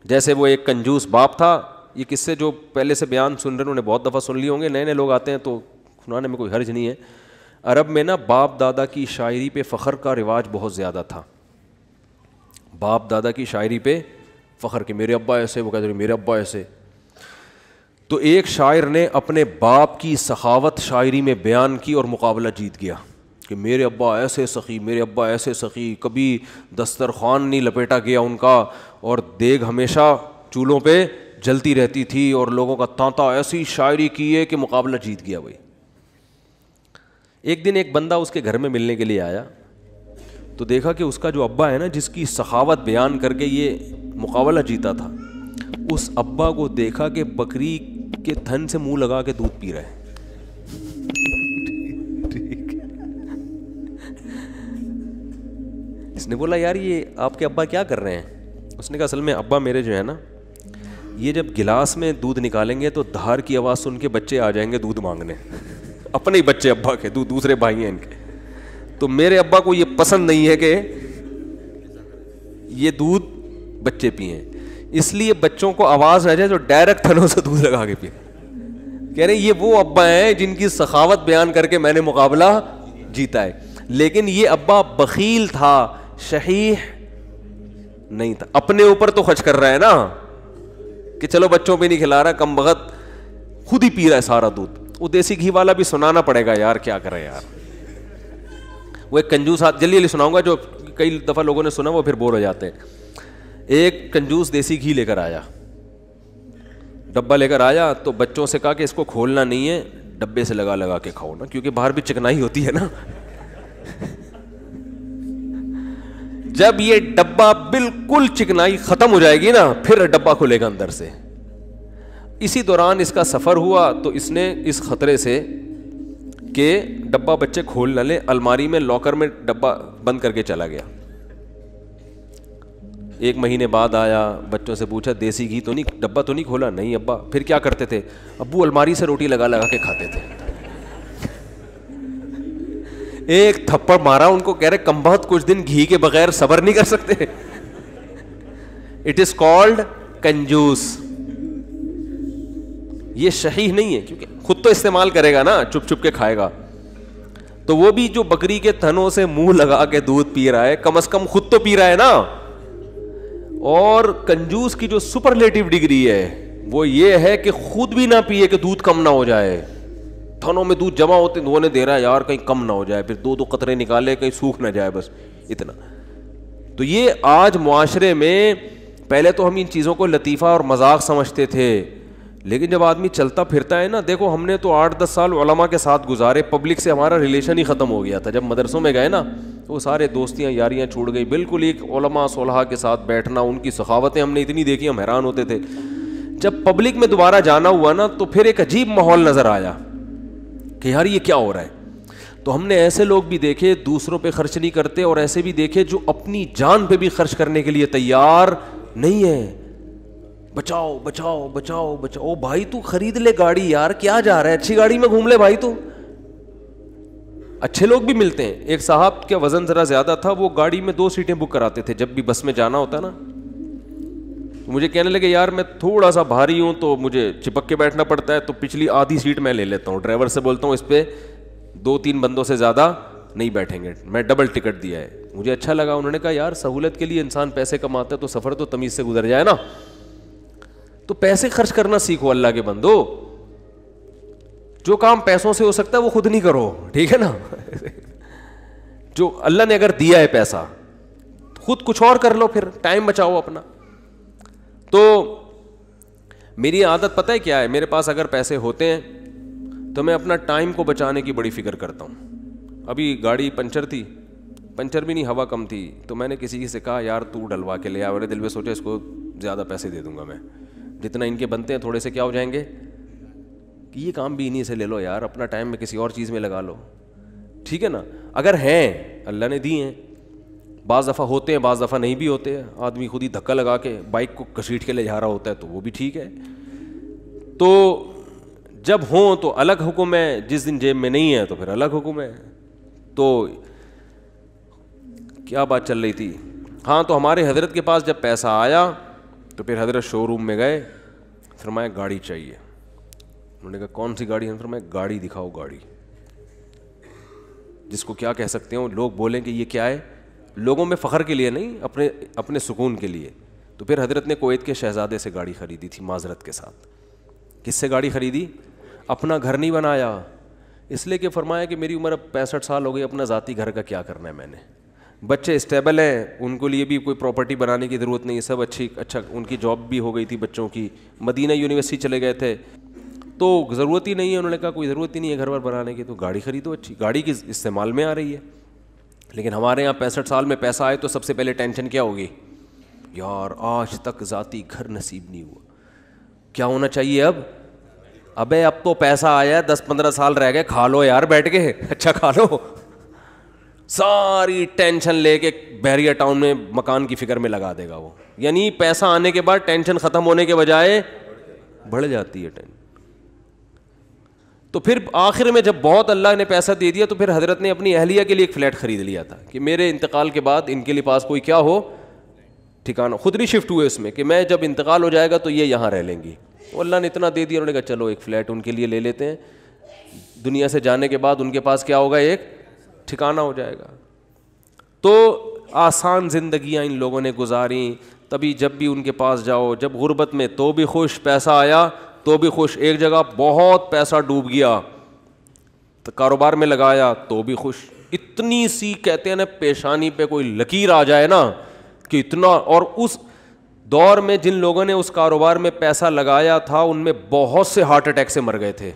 B: جیسے وہ ایک کنجوس باپ تھا. یہ قصے جو پہلے سے بیان سن رہے ہیں انہوں نے بہت دفعہ سن لیے ہوں گے, نئے لوگ آتے ہیں تو سنانے میں کوئی حرج نہیں ہے. عرب میں نا باپ دادا کی شاعری پہ فخر کا رواج بہت زیادہ تھا, باپ دادا کی شاعری پہ فخر کہ میرے ابا ایسے, وہ کہتے ہیں میرے ابا ایسے. تو ایک شاعر نے اپنے باپ کی سخاوت شاعری میں بیان کی اور مقابلہ جیت گیا کہ میرے ابا ایسے سخی, میرے ابا ایسے سخی, کبھی دسترخوان نہیں لپیٹا گیا ان کا, اور دیگ ہمیشہ چولہوں پہ جلتی رہتی تھی, اور لوگوں کا تانتا ایسی شاعری کی ہے کہ مقابلہ جیت گیا بھائی. ایک دن ایک بندہ اس کے گھر میں ملنے کے لیے آیا, تو دیکھا کہ اس کا جو ابا ہے نا, جس کی سخاوت بیان کر کے یہ مقابلہ جیتا تھا, اس ابا کو دیکھا کہ بکری کے تھن سے منہ لگا کے دودھ پی رہا ہے. اس نے بولا یار یہ آپ کے ابا کیا کر رہے ہیں؟ اس نے کہا اصل میں ابا میرے جو ہے نا, یہ جب گلاس میں دودھ نکالیں گے تو دھار کی آواز سن کے بچے آ جائیں گے دودھ مانگنے, اپنے ہی بچے ابا کے, دوسرے بھائی ہیں ان کے, تو میرے ابا کو یہ پسند نہیں ہے کہ یہ دودھ بچے پئیں, اس لیے بچوں کو آواز آ جائے تو ڈائریکٹ تھنوں سے دودھ لگا کے پئیں. کہہ رہے یہ وہ ابا ہیں جن کی سخاوت بیان کر کے میں نے مقابلہ جیتا ہے. لیکن یہ ابا بخیل تھا, شحیح نہیں تھا. اپنے اوپر تو خرچ کر رہا ہے نا کہ چلو بچوں پہ نہیں کھلا رہا, کم بخت خود ہی پی رہا ہے سارا دودھ. وہ دیسی گھی والا بھی سنانا پڑے گا یار, کیا کرے یار. وہ ایک کنجوس, جلدی جلدی سناؤں گا, جو کئی دفعہ لوگوں نے سنا وہ پھر بور ہو جاتے ہیں. ایک کنجوس دیسی گھی لے کر آیا, ڈبہ لے کر آیا, تو بچوں سے کہا کہ اس کو کھولنا نہیں ہے, ڈبے سے لگا لگا کے کھاؤ نا, کیونکہ باہر بھی چکنائی ہوتی ہے نا. جب یہ ڈبہ بالکل چکنائی ختم ہو جائے گی نا, پھر ڈبہ کھلے گا اندر سے. اسی دوران اس کا سفر ہوا تو اس نے اس خطرے سے کہ ڈبہ بچے کھول نہ لیں, الماری میں لاکر میں ڈبہ بند کر کے چلا گیا. 1 مہینے بعد آیا, بچوں سے پوچھا دیسی گھی تو نہیں, ڈبہ تو نہیں کھولا؟ نہیں ابا. پھر کیا کرتے تھے؟ ابو الماری سے روٹی لگا لگا کے کھاتے تھے. ایک تھپڑ مارا ان کو, کہہ رہے کم بہت کچھ دن گھی کے بغیر صبر نہیں کر سکتے. اٹ از کالڈ کنجوس. یہ شحیح نہیں ہے, کیونکہ خود تو استعمال کرے گا نا, چپ چپ کے کھائے گا. تو وہ بھی جو بکری کے تھنوں سے منہ لگا کے دودھ پی رہا ہے, کم از کم خود تو پی رہا ہے نا. اور کنجوس کی جو سپرلیٹو ڈگری ہے وہ یہ ہے کہ خود بھی نہ پیے کہ دودھ کم نہ ہو جائے. تھنوں میں دودھ جمع ہوتے, وہ نے دے رہا ہے یار کہیں کم نہ ہو جائے, پھر 2 قطرے نکالے کہیں سوکھ نہ جائے, بس اتنا. تو یہ آج معاشرے میں, پہلے تو ہم ان چیزوں کو لطیفہ اور مذاق سمجھتے تھے, لیکن جب آدمی چلتا پھرتا ہے نا, دیکھو ہم نے تو 8-10 سال علماء کے ساتھ گزارے, پبلک سے ہمارا ریلیشن ہی ختم ہو گیا تھا. جب مدرسوں میں گئے نا تو وہ سارے دوستیاں یاریاں چھوڑ گئی. بالکل ایک علماء صلحاء کے ساتھ بیٹھنا, ان کی سخاوتیں ہم نے اتنی دیکھی, ہم حیران ہوتے تھے. جب پبلک میں دوبارہ جانا ہوا نا تو پھر ایک عجیب ماحول نظر آیا کہ یار یہ کیا ہو رہا ہے. تو ہم نے ایسے لوگ بھی دیکھے دوسروں پہ خرچ نہیں کرتے, اور ایسے بھی دیکھے جو اپنی جان پہ بھی خرچ کرنے کے لیے تیار نہیں ہے. بچاؤ بچاؤ بچاؤ بچاؤ. بھائی تو خرید لے گاڑی یار, کیا جا رہا ہے, اچھی گاڑی میں گھوم لے بھائی. تو اچھے لوگ بھی ملتے ہیں. ایک صاحب کا وزن ذرا زیادہ تھا, وہ گاڑی میں 2 سیٹیں بک کراتے تھے جب بھی بس میں جانا ہوتا نا. مجھے کہنے لگے یار میں تھوڑا سا بھاری ہوں تو مجھے چپک کے بیٹھنا پڑتا ہے, تو پچھلی آدھی سیٹ میں لے لیتا ہوں. ڈرائیور سے بولتا ہوں اس پہ 2-3 بندوں سے زیادہ نہیں بیٹھیں گے, میں ڈبل ٹکٹ دیا ہے. مجھے اچھا لگا. انہوں نے کہا یار سہولت کے لیے انسان پیسے کماتا ہے تو سفر تو تمیز سے گزر جائے نا. تو پیسے خرچ کرنا سیکھو اللہ کے بندو. جو کام پیسوں سے ہو سکتا ہے وہ خود نہیں کرو, ٹھیک ہے نا. جو اللہ نے اگر دیا ہے پیسہ, خود کچھ اور کر لو, پھر ٹائم بچاؤ اپنا. تو میری عادت پتہ ہے کیا ہے, میرے پاس اگر پیسے ہوتے ہیں تو میں اپنا ٹائم کو بچانے کی بڑی فکر کرتا ہوں. ابھی گاڑی پنچر تھی, پنچر بھی نہیں, ہوا کم تھی, تو میں نے کسی سے کہا یار تو ڈلوا کے لے آ. میرے دل میں سوچا اس کو زیادہ پیسے دے دوں گا میں, جتنا ان کے بنتے ہیں تھوڑے سے کیا ہو جائیں گے, کہ یہ کام بھی انہیں سے لے لو یار, اپنا ٹائم میں کسی اور چیز میں لگا لو, ٹھیک ہے نا. اگر ہیں اللہ نے دی ہیں, بعض دفعہ ہوتے ہیں بعض دفعہ نہیں بھی ہوتے ہیں. آدمی خود ہی دھکا لگا کے بائک کو گھسیٹ کے لے جا رہا ہوتا ہے تو وہ بھی ٹھیک ہے. تو جب ہوں تو الگ حکم ہے, جس دن جیب میں نہیں ہے تو پھر الگ حکم ہے. تو کیا بات چل رہی تھی, ہاں, تو ہمارے حضرت کے پاس جب پیسہ آیا تو پھر حضرت شو روم میں گئے, فرمایا گاڑی چاہیے. انہوں نے کہا کون سی گاڑی ہے؟ فرمایا گاڑی دکھاؤ, گاڑی جس کو کیا کہہ سکتے ہو, لوگ بولیں کہ یہ کیا ہے, لوگوں میں فخر کے لیے نہیں, اپنے سکون کے لیے. تو پھر حضرت نے کویت کے شہزادے سے گاڑی خریدی تھی معذرت کے ساتھ. کس سے گاڑی خریدی؟ اپنا گھر نہیں بنایا, اس لیے کہ فرمایا کہ میری عمر اب 65 سال ہو گئی, اپنا ذاتی گھر کا کیا کرنا ہے میں نے. بچے اسٹیبل ہیں, ان کے لیے بھی کوئی پراپرٹی بنانے کی ضرورت نہیں, سب اچھا ان کی جاب بھی ہو گئی تھی بچوں کی, مدینہ یونیورسٹی چلے گئے تھے, تو ضرورت ہی نہیں ہے. انہوں نے کہا کوئی ضرورت ہی نہیں ہے گھر ور بنانے کی, تو گاڑی خریدو اچھی, گاڑی کی استعمال میں آ رہی ہے. لیکن ہمارے یہاں 65 سال میں پیسہ آئے تو سب سے پہلے ٹینشن کیا ہوگی, یار آج تک ذاتی گھر نصیب نہیں ہوا, کیا ہونا چاہیے اب؟ ابے اب تو پیسہ آیا, 10-15 سال رہ گئے, کھا لو یار بیٹھ کے, اچھا کھا لو. ساری ٹینشن لے کے بحریہ ٹاؤن میں مکان کی فکر میں لگا دے گا وہ. یعنی پیسہ آنے کے بعد ٹینشن ختم ہونے کے بجائے بڑھ جاتی ہے ٹینشن. تو پھر آخر میں جب بہت اللہ نے پیسہ دے دیا تو پھر حضرت نے اپنی اہلیہ کے لیے ایک فلیٹ خرید لیا تھا کہ میرے انتقال کے بعد ان کے لیے پاس کوئی کیا ہو ٹھکانہ. خود نہیں شفٹ ہوئے اس میں کہ میں جب انتقال ہو جائے گا تو یہ یہاں رہ لیں گی. وہ اللہ نے اتنا دے دیا, انہوں نے کہا چلو ایک فلیٹ ان کے لیے لے لیتے ہیں, دنیا سے جانے کے بعد ان کے پاس کیا ہوگا, ایک ٹھکانہ ہو جائے گا. تو آسان زندگیاں ان لوگوں نے گزاریں. تبھی جب بھی ان کے پاس جاؤ, جب غربت میں تو بھی خوش, پیسہ آیا تو بھی خوش, ایک جگہ بہت پیسہ ڈوب گیا تو کاروبار میں لگایا تو بھی خوش. اتنی سی کہتے ہیں نا پیشانی پہ کوئی لکیر آ جائے نا کہ اتنا. اور اس دور میں جن لوگوں نے اس کاروبار میں پیسہ لگایا تھا ان میں بہت سے ہارٹ اٹیک سے مر گئے تھے.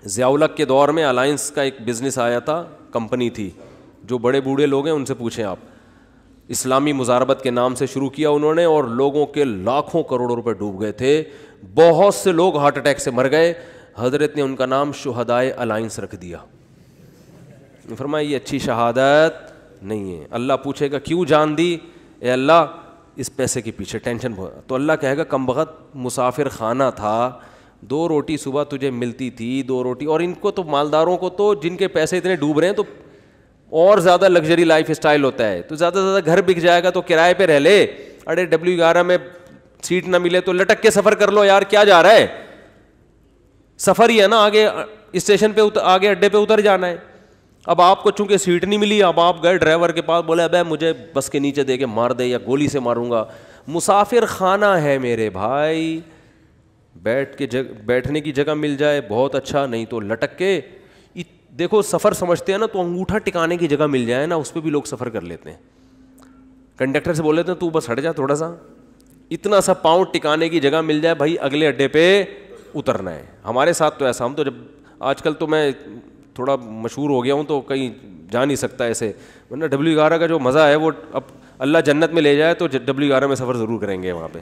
B: ضیاء الحق کے دور میں الائنس کا ایک بزنس آیا تھا, کمپنی تھی, جو بڑے بوڑھے لوگ ہیں ان سے پوچھیں آپ, اسلامی مزاربت کے نام سے شروع کیا انہوں نے, اور لوگوں کے لاکھوں کروڑوں روپے ڈوب گئے تھے, بہت سے لوگ ہارٹ اٹیک سے مر گئے. حضرت نے ان کا نام شہدائے الائنس رکھ دیا. فرمایا یہ اچھی شہادت نہیں ہے. اللہ پوچھے گا کیوں جان دی؟ اے اللہ اس پیسے کے پیچھے ٹینشن بہت. تو اللہ کہے گا کمبخت مسافر خانہ تھا, 2 روٹی صبح تجھے ملتی تھی, 2 روٹی. اور ان کو تو مالداروں کو تو جن کے پیسے اتنے ڈوب رہے ہیں تو اور زیادہ لگژری لائف اسٹائل ہوتا ہے, تو زیادہ سے زیادہ گھر بک جائے گا تو کرائے پہ رہ لے. اڑے W11 میں سیٹ نہ ملے تو لٹک کے سفر کر لو یار, کیا جا رہا ہے, سفر ہی ہے نا, آگے اسٹیشن پہ آگے اڈے پہ اتر جانا ہے. اب آپ کو چونکہ سیٹ نہیں ملی, اب آپ گئے ڈرائیور کے پاس, بولے ابے مجھے بس کے نیچے دے کے مار دے یا گولی سے ماروں گا. مسافر خانہ ہے میرے بھائی, بیٹھنے کی جگہ مل جائے بہت اچھا, نہیں تو لٹک کے. دیکھو سفر سمجھتے ہیں نا, تو انگوٹھا ٹکانے کی جگہ مل جائے نا اس پہ بھی لوگ سفر کر لیتے ہیں. کنڈکٹر سے بول لیتے ہیں تو بس ہٹ جا تھوڑا سا, اتنا سا پاؤں ٹکانے کی جگہ مل جائے بھائی, اگلے اڈے پہ اترنا ہے. ہمارے ساتھ تو ایسا, ہم تو جب آج کل تو میں تھوڑا مشہور ہو گیا ہوں تو کہیں جا نہیں سکتا ایسے, ورنہ W11 کا جو مزہ ہے وہ اب اللہ جنت میں لے جائے تو W11 میں سفر ضرور کریں گے وہاں پہ.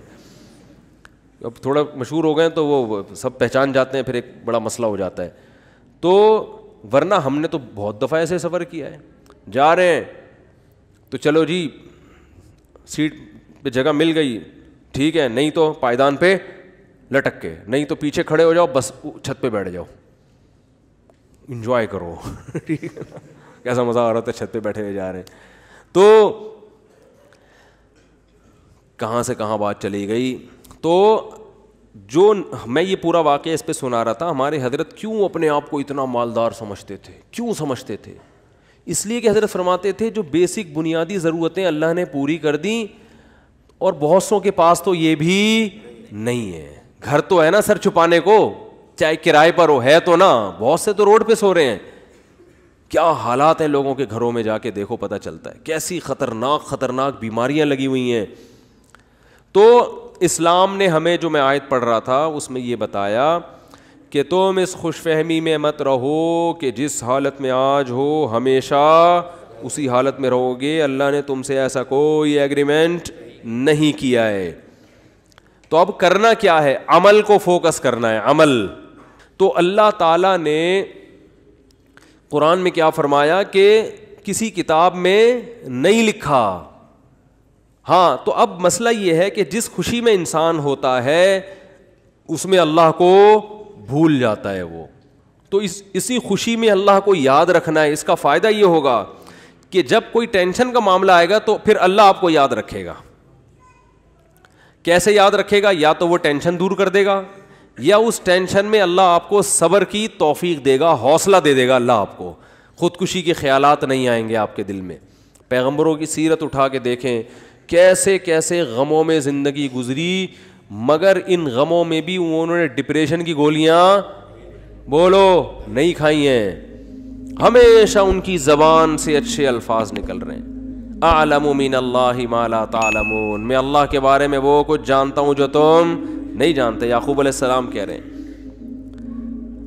B: اب تھوڑا مشہور ہو گئے تو وہ سب پہچان جاتے ہیں, پھر ایک بڑا مسئلہ ہو جاتا ہے. تو ورنہ ہم نے تو بہت دفعہ ایسے سفر کیا ہے, جا رہے ہیں تو چلو جی سیٹ پہ جگہ مل گئی ٹھیک ہے, نہیں تو پائیدان پہ لٹک کے, نہیں تو پیچھے کھڑے ہو جاؤ, بس چھت پہ بیٹھ جاؤ, انجوائے کرو. ٹھیک ہے نا, کیسا مزہ آ رہا تھا, چھت پہ بیٹھے ہوئے جا رہے ہیں. تو کہاں سے کہاں بات چلی گئی. تو جو میں یہ پورا واقعہ اس پہ سنا رہا تھا, ہمارے حضرت کیوں اپنے آپ کو اتنا مالدار سمجھتے تھے, کیوں سمجھتے تھے؟ اس لیے کہ حضرت فرماتے تھے جو بیسک بنیادی ضرورتیں اللہ نے پوری کر دیں, اور بہت سوں کے پاس تو یہ بھی نہیں ہے. گھر تو ہے نا سر چھپانے کو, چاہے کرائے پر ہو, ہے تو نا, بہت سے تو روڈ پہ سو رہے ہیں. کیا حالات ہیں لوگوں کے گھروں میں, جا کے دیکھو پتہ چلتا ہے کیسی خطرناک بیماریاں لگی ہوئی ہیں. تو اسلام نے ہمیں, جو میں آیت پڑھ رہا تھا اس میں یہ بتایا کہ تم اس خوش فہمی میں مت رہو کہ جس حالت میں آج ہو ہمیشہ اسی حالت میں رہو گے. اللہ نے تم سے ایسا کوئی ایگریمنٹ نہیں کیا ہے. تو اب کرنا کیا ہے؟ عمل کو فوکس کرنا ہے, عمل. تو اللہ تعالیٰ نے قرآن میں کیا فرمایا کہ کسی کتاب میں نہیں لکھا. ہاں, تو اب مسئلہ یہ ہے کہ جس خوشی میں انسان ہوتا ہے اس میں اللہ کو بھول جاتا ہے وہ. تو اسی خوشی میں اللہ کو یاد رکھنا ہے. اس کا فائدہ یہ ہوگا کہ جب کوئی ٹینشن کا معاملہ آئے گا تو پھر اللہ آپ کو یاد رکھے گا. کیسے یاد رکھے گا؟ یا تو وہ ٹینشن دور کر دے گا, یا اس ٹینشن میں اللہ آپ کو صبر کی توفیق دے گا, حوصلہ دے دے گا اللہ آپ کو. خودکشی کے خیالات نہیں آئیں گے آپ کے دل میں. پیغمبروں کی سیرت اٹھا کے دیکھیں, کیسے کیسے غموں میں زندگی گزری, مگر ان غموں میں بھی انہوں نے ڈپریشن کی گولیاں بولو نہیں کھائی ہیں. ہمیشہ ان کی زبان سے اچھے الفاظ نکل رہے ہیں. اعلم من اللہ ما لا تعلمون, میں اللہ کے بارے میں وہ کچھ جانتا ہوں جو تم نہیں جانتے. یعقوب علیہ السلام کہہ رہے ہیں.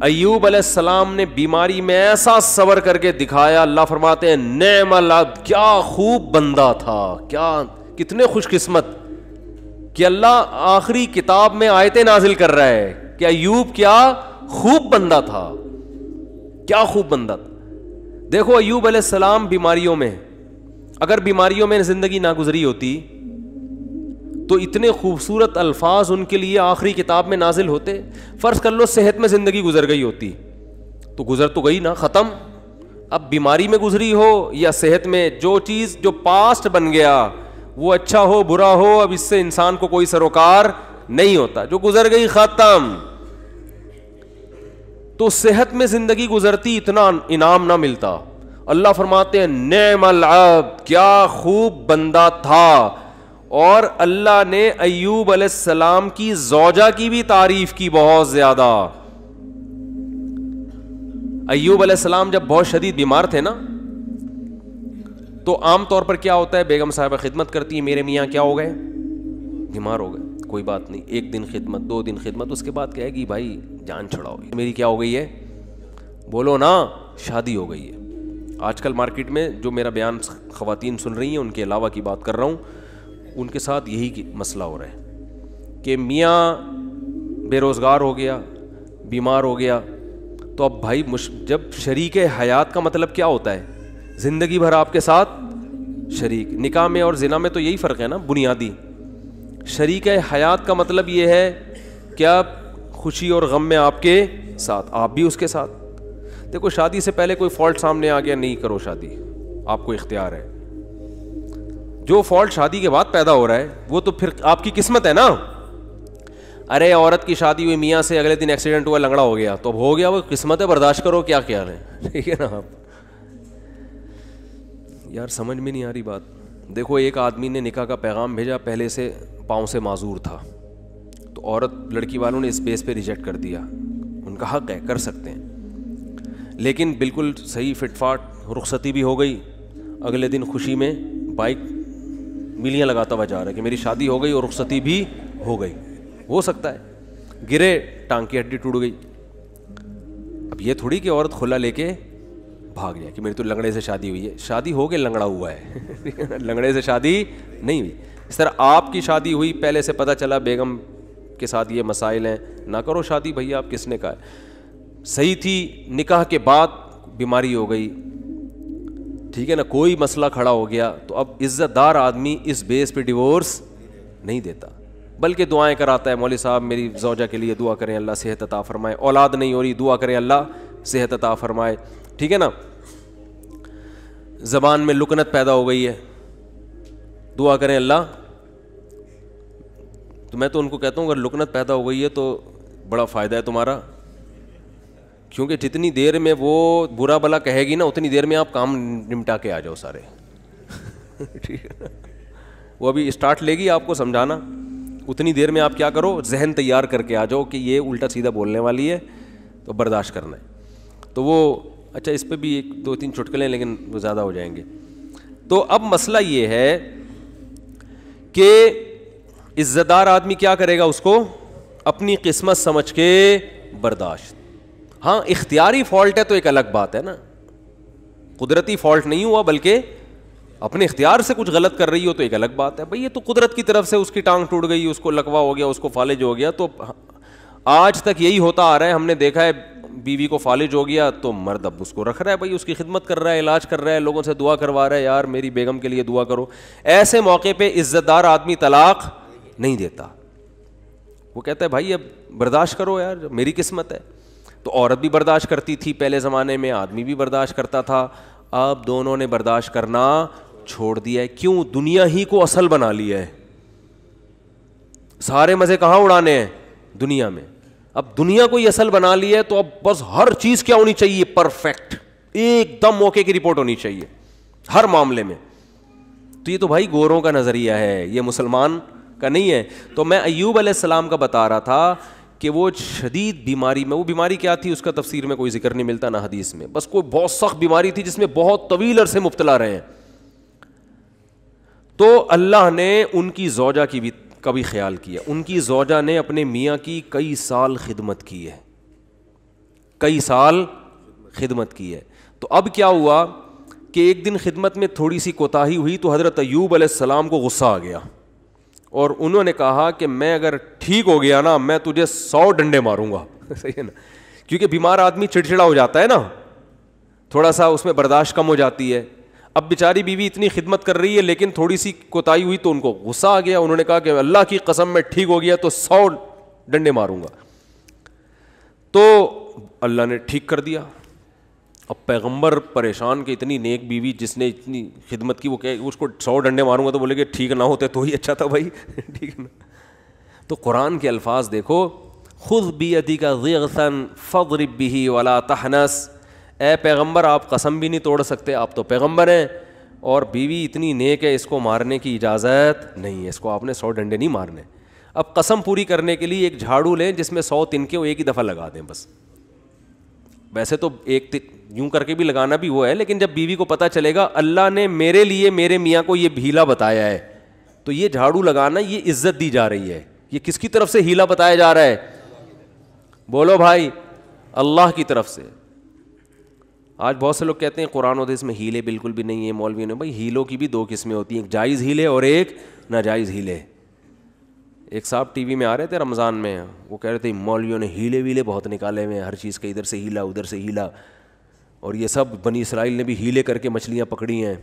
B: ایوب علیہ السلام نے بیماری میں ایسا صبر کر کے دکھایا, اللہ فرماتے ہیں نعم العبد, کیا خوب بندہ تھا, کیا کتنے خوش قسمت کہ اللہ آخری کتاب میں آیتیں نازل کر رہا ہے کہ ایوب کیا خوب بندہ تھا, کیا خوب بندہ تھا. دیکھو ایوب علیہ السلام بیماریوں میں, اگر بیماریوں میں زندگی نہ گزری ہوتی تو اتنے خوبصورت الفاظ ان کے لیے آخری کتاب میں نازل ہوتے. فرض کر لو صحت میں زندگی گزر گئی ہوتی تو گزر تو گئی نا, ختم. اب بیماری میں گزری ہو یا صحت میں, جو چیز جو پاسٹ بن گیا وہ اچھا ہو برا ہو, اب اس سے انسان کو کوئی سروکار نہیں ہوتا, جو گزر گئی ختم. تو صحت میں زندگی گزرتی اتنا انعام نہ ملتا. اللہ فرماتے ہیں نعم العبد, کیا خوب بندہ تھا. اور اللہ نے ایوب علیہ السلام کی زوجہ کی بھی تعریف کی بہت زیادہ. ایوب علیہ السلام جب بہت شدید بیمار تھے نا, تو عام طور پر کیا ہوتا ہے, بیگم صاحبہ خدمت کرتی ہے, میرے میاں کیا ہو گئے, بیمار ہو گئے, کوئی بات نہیں, 1 دن خدمت 2 دن خدمت, اس کے بعد کہے گی بھائی جان چھڑاؤ, میری کیا ہو گئی ہے, بولو نا, شادی ہو گئی ہے. آج کل مارکیٹ میں جو میرا بیان خواتین سن رہی ہیں ان کے علاوہ کی بات کر رہا ہوں, ان کے ساتھ یہی مسئلہ ہو رہا ہے کہ میاں بے روزگار ہو گیا, بیمار ہو گیا, تو اب بھائی جب شریک حیات کا مطلب کیا ہوتا ہے, زندگی بھر آپ کے ساتھ شریک. نکاح میں اور زنا میں تو یہی فرق ہے نا بنیادی. شریک حیات کا مطلب یہ ہے کیا, خوشی اور غم میں آپ کے ساتھ, آپ بھی اس کے ساتھ. دیکھو شادی سے پہلے کوئی فالٹ سامنے آ گیا, نہیں کرو شادی, آپ کو اختیار ہے. جو فالٹ شادی کے بعد پیدا ہو رہا ہے وہ تو پھر آپ کی قسمت ہے نا. ارے عورت کی شادی ہوئی میاں سے, اگلے دن ایکسیڈنٹ ہوا, لنگڑا ہو گیا, تو اب ہو گیا, وہ قسمت ہے, برداشت کرو, کیا خیال ہے, ٹھیک ہے نا. آپ یار سمجھ میں نہیں آ رہی بات. دیکھو ایک آدمی نے نکاح کا پیغام بھیجا, پہلے سے پاؤں سے معذور تھا, تو عورت لڑکی والوں نے اس بیس پہ ریجیکٹ کر دیا. ان کا حق ہے, کر سکتے ہیں, لیکن بالکل صحیح فٹ فاٹ رخصتی بھی ہو گئی. اگلے دن خوشی میں بائک میلیاں لگاتا ہوا جا رہا ہے کہ میری شادی ہو گئی اور رخصتی بھی ہو گئی. ہو سکتا ہے گرے, ٹانگ کی ہڈی ٹوٹ گئی. اب یہ تھوڑی کہ عورت کھلا لے کے بھاگ جائے کہ میری تو لنگڑے سے شادی ہوئی ہے. شادی ہو کے لنگڑا ہوا ہے, لنگڑے سے شادی نہیں ہوئی. اس طرح آپ کی شادی ہوئی, پہلے سے پتہ چلا بیگم کے ساتھ یہ مسائل ہیں, نہ کرو شادی بھائی, آپ کس نے کہا ہے. صحیح تھی, نکاح کے بعد بیماری ہو گئی, ٹھیک ہے نا, کوئی مسئلہ کھڑا ہو گیا, تو اب عزت دار آدمی اس بیس پہ ڈیورس نہیں دیتا, بلکہ دعائیں کراتا ہے. مولوی صاحب میری زوجہ کے لیے دعا کریں, اللہ صحت عطا فرمائے. اولاد نہیں ہو رہی, دعا کریں اللہ صحت عطا فرمائے, ٹھیک ہے نا. زبان میں لکنت پیدا ہو گئی ہے, دعا کریں اللہ. تو میں تو ان کو کہتا ہوں اگر لکنت پیدا ہو گئی ہے تو بڑا فائدہ ہے تمہارا, کیونکہ جتنی دیر میں وہ برا بلا کہے گی نا, اتنی دیر میں آپ کام نمٹا کے آ جاؤ سارے, ٹھیک ہے. وہ ابھی اسٹارٹ لے گی آپ کو سمجھانا, اتنی دیر میں آپ کیا کرو, ذہن تیار کر کے آ جاؤ کہ یہ الٹا سیدھا بولنے والی ہے, تو برداشت کرنا ہے. تو وہ اچھا اس پہ بھی 1-2-3 چٹکلیں, لیکن وہ زیادہ ہو جائیں گے. تو اب مسئلہ یہ ہے کہ عزت دار آدمی کیا کرے گا, اس کو اپنی قسمت سمجھ کے برداشت. ہاں اختیاری فالٹ ہے تو ایک الگ بات ہے نا, قدرتی فالٹ نہیں ہوا بلکہ اپنے اختیار سے کچھ غلط کر رہی ہو تو ایک الگ بات ہے. بھئی یہ تو قدرت کی طرف سے, اس کی ٹانگ ٹوٹ گئی, اس کو لکوا ہو گیا, اس کو فالج ہو گیا. تو آج تک یہی ہوتا آ رہا ہے, ہم نے دیکھا ہے بیوی کو فالج ہو گیا تو مرد اب اس کو رکھ رہا ہے, بھائی اس کی خدمت کر رہا ہے, علاج کر رہا ہے, لوگوں سے دعا کروا رہا ہے, یار میری بیگم کے لیے دعا کرو. ایسے موقع پہ عزت دار آدمی طلاق نہیں دیتا, وہ کہتا ہے بھائی اب برداشت کرو یار, میری قسمت ہے. تو عورت بھی برداشت کرتی تھی پہلے زمانے میں, آدمی بھی برداشت کرتا تھا. اب دونوں نے برداشت کرنا چھوڑ دیا ہے. کیوں؟ دنیا ہی کو اصل بنا لیا ہے. سارے مزے کہاں اڑانے ہیں؟ دنیا میں. اب دنیا کو یہ اصل بنا لی ہے تو اب بس ہر چیز کیا ہونی چاہیے؟ پرفیکٹ, ایک دم موقع کی رپورٹ ہونی چاہیے ہر معاملے میں. تو یہ تو بھائی گوروں کا نظریہ ہے, یہ مسلمان کا نہیں ہے. تو میں ایوب علیہ السلام کا بتا رہا تھا کہ وہ شدید بیماری میں, وہ بیماری کیا تھی اس کا تفسیر میں کوئی ذکر نہیں ملتا نہ حدیث میں, بس کوئی بہت سخت بیماری تھی جس میں بہت طویل عرصے مبتلا رہے ہیں. تو اللہ نے ان کی زوجہ کی بھی کبھی خیال کیا. ان کی زوجہ نے اپنے میاں کی کئی سال خدمت کی ہے, کئی سال خدمت کی ہے. تو اب کیا ہوا کہ ایک دن خدمت میں تھوڑی سی کوتاہی ہوئی تو حضرت ایوب علیہ السلام کو غصہ آ گیا, اور انہوں نے کہا کہ میں اگر ٹھیک ہو گیا نا میں تجھے 100 ڈنڈے ماروں گا. صحیح ہے نا, کیونکہ بیمار آدمی چڑچڑا ہو جاتا ہے نا, تھوڑا سا اس میں برداشت کم ہو جاتی ہے. اب بیچاری بیوی اتنی خدمت کر رہی ہے لیکن تھوڑی سی کوتاہی ہوئی تو ان کو غصہ آ گیا, انہوں نے کہا کہ اللہ کی قسم میں ٹھیک ہو گیا تو 100 ڈنڈے ماروں گا. تو اللہ نے ٹھیک کر دیا. اب پیغمبر پریشان کہ اتنی نیک بیوی جس نے اتنی خدمت کی, وہ کہ اس کو 100 ڈنڈے ماروں گا, تو بولے کہ ٹھیک نہ ہوتے تو ہی اچھا تھا بھائی. ٹھیک ہے نا. تو قرآن کے الفاظ دیکھو, خذ بیدک ضغثا فاضرب به ولا تحنث. اے پیغمبر آپ قسم بھی نہیں توڑ سکتے, آپ تو پیغمبر ہیں, اور بیوی اتنی نیک ہے اس کو مارنے کی اجازت نہیں ہے, اس کو آپ نے 100 ڈنڈے نہیں مارنے. اب قسم پوری کرنے کے لیے ایک جھاڑو لیں جس میں 100 تنکے وہ ایک ہی دفعہ لگا دیں بس. ویسے تو ایک یوں کر کے بھی لگانا بھی وہ ہے, لیکن جب بیوی کو پتہ چلے گا اللہ نے میرے لیے میرے میاں کو یہ ہیلا بتایا ہے, تو یہ جھاڑو لگانا یہ عزت دی جا رہی ہے. یہ کس کی طرف سے ہیلا بتایا جا رہا ہے؟ بولو بھائی, اللہ کی طرف سے. آج بہت سے لوگ کہتے ہیں قرآن و حدیث میں ہیلے بالکل بھی نہیں ہے, مولوی نے. بھائی ہیلوں کی بھی 2 قسمیں ہوتی ہیں, ایک جائز ہیلے اور ایک ناجائز ہیلے. ایک صاحب ٹی وی میں آ رہے تھے رمضان میں, وہ کہہ رہے تھے مولویوں نے ہیلے ویلے بہت نکالے ہوئے ہیں, ہر چیز کے ادھر سے ہیلا ادھر سے ہیلا, اور یہ سب بنی اسرائیل نے بھی ہیلے کر کے مچھلیاں پکڑی ہیں.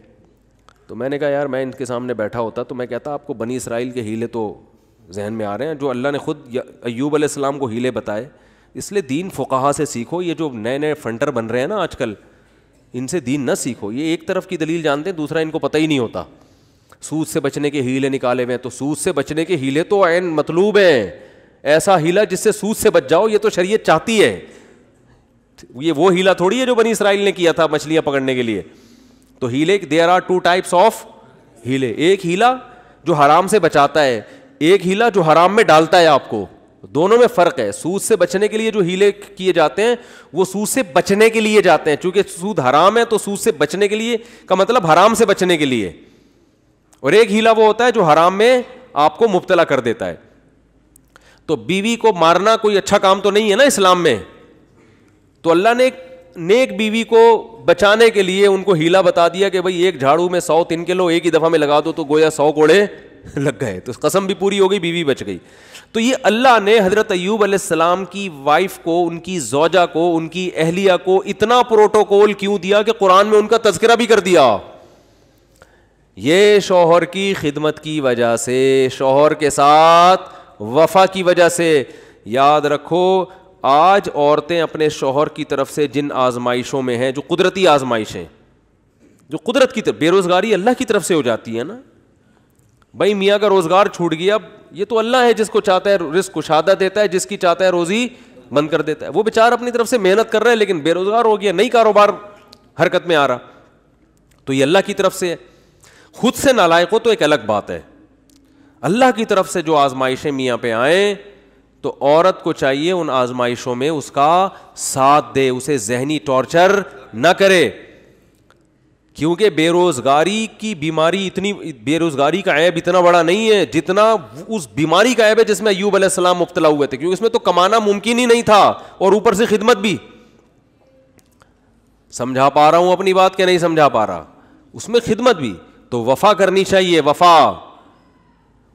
B: تو میں نے کہا یار میں ان کے سامنے بیٹھا ہوتا تو میں کہتا آپ کو بنی اسرائیل کے ہیلے تو ذہن میں آ رہے ہیں جو اللہ نے خود ایوب علیہ السلام کو ہیلے بتائے. اس لیے دین فقہا سے سیکھو. یہ جو نئے نئے فنٹر بن رہے ہیں نا آج کل, ان سے دین نہ سیکھو. یہ ایک طرف کی دلیل جانتے ہیں, دوسرا ان کو پتہ ہی نہیں ہوتا. سود سے بچنے کے ہیلے نکالے ہوئے ہیں, تو سود سے بچنے کے ہیلے تو عین مطلوب ہیں. ایسا ہیلا جس سے سود سے بچ جاؤ, یہ تو شریعت چاہتی ہے. یہ وہ ہیلا تھوڑی ہے جو بنی اسرائیل نے کیا تھا مچھلیاں پکڑنے کے لیے. تو ہیلے دیر آر 2 types آف ہیلے. ایک ہیلا جو حرام سے بچاتا ہے, ایک ہیلا جو حرام میں ڈالتا ہے آپ کو. دونوں میں فرق ہے. سود سے بچنے کے لیے جو ہیلے کیے جاتے ہیں وہ سود سے بچنے کے لیے جاتے ہیں, چونکہ سود حرام ہے تو سود سے بچنے کے لیے کا مطلب حرام سے بچنے کے لیے. اور ایک ہیلا وہ ہوتا ہے جو حرام میں آپ کو مبتلا کر دیتا ہے. تو بیوی کو مارنا کوئی اچھا کام تو نہیں ہے نا اسلام میں. تو اللہ نے ایک نیک بیوی کو بچانے کے لیے ان کو ہیلا بتا دیا کہ بھائی ایک جھاڑو میں 100 تنکے لو, ایک ہی دفعہ میں لگا دو تو گویا 100 کوڑے لگ گئے. تو قسم بھی پوری ہو گئی, بیوی بچ گئی. تو یہ اللہ نے حضرت ایوب علیہ السلام کی وائف کو, ان کی زوجہ کو, ان کی اہلیہ کو اتنا پروٹوکول کیوں دیا کہ قرآن میں ان کا تذکرہ بھی کر دیا. یہ شوہر کی خدمت کی وجہ سے, شوہر کے ساتھ وفا کی وجہ سے. یاد رکھو آج عورتیں اپنے شوہر کی طرف سے جن آزمائشوں میں ہیں, جو قدرتی آزمائشیں, جو قدرت کی طرف, بے روزگاری اللہ کی طرف سے ہو جاتی ہے نا. بھائی میاں کا روزگار چھوٹ گیا, یہ تو اللہ ہے جس کو چاہتا ہے رزق کشادہ دیتا ہے, جس کی چاہتا ہے روزی بند کر دیتا ہے. وہ بیچارہ اپنی طرف سے محنت کر رہا ہے لیکن بے روزگار ہو گیا, نئی کاروبار حرکت میں آ رہا, تو یہ اللہ کی طرف سے ہے. خود سے نالائق ہو تو ایک الگ بات ہے. اللہ کی طرف سے جو آزمائشیں میاں پہ آئیں تو عورت کو چاہیے ان آزمائشوں میں اس کا ساتھ دے, اسے ذہنی ٹارچر نہ کرے. کیونکہ بے روزگاری کی بیماری اتنی, بے روزگاری کا عیب اتنا بڑا نہیں ہے جتنا اس بیماری کا عیب ہے جس میں ایوب علیہ السلام مبتلا ہوئے تھے. کیونکہ اس میں تو کمانا ممکن ہی نہیں تھا اور اوپر سے خدمت بھی. سمجھا پا رہا ہوں اپنی بات کہ نہیں سمجھا پا رہا؟ اس میں خدمت بھی. تو وفا کرنی چاہیے, وفا.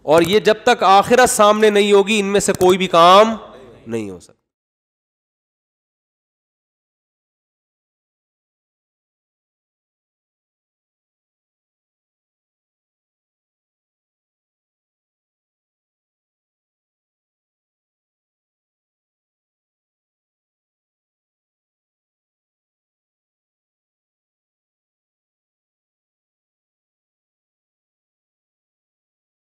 B: اور یہ جب تک آخرت سامنے نہیں ہوگی ان میں سے کوئی بھی کام نہیں ہو سکتا.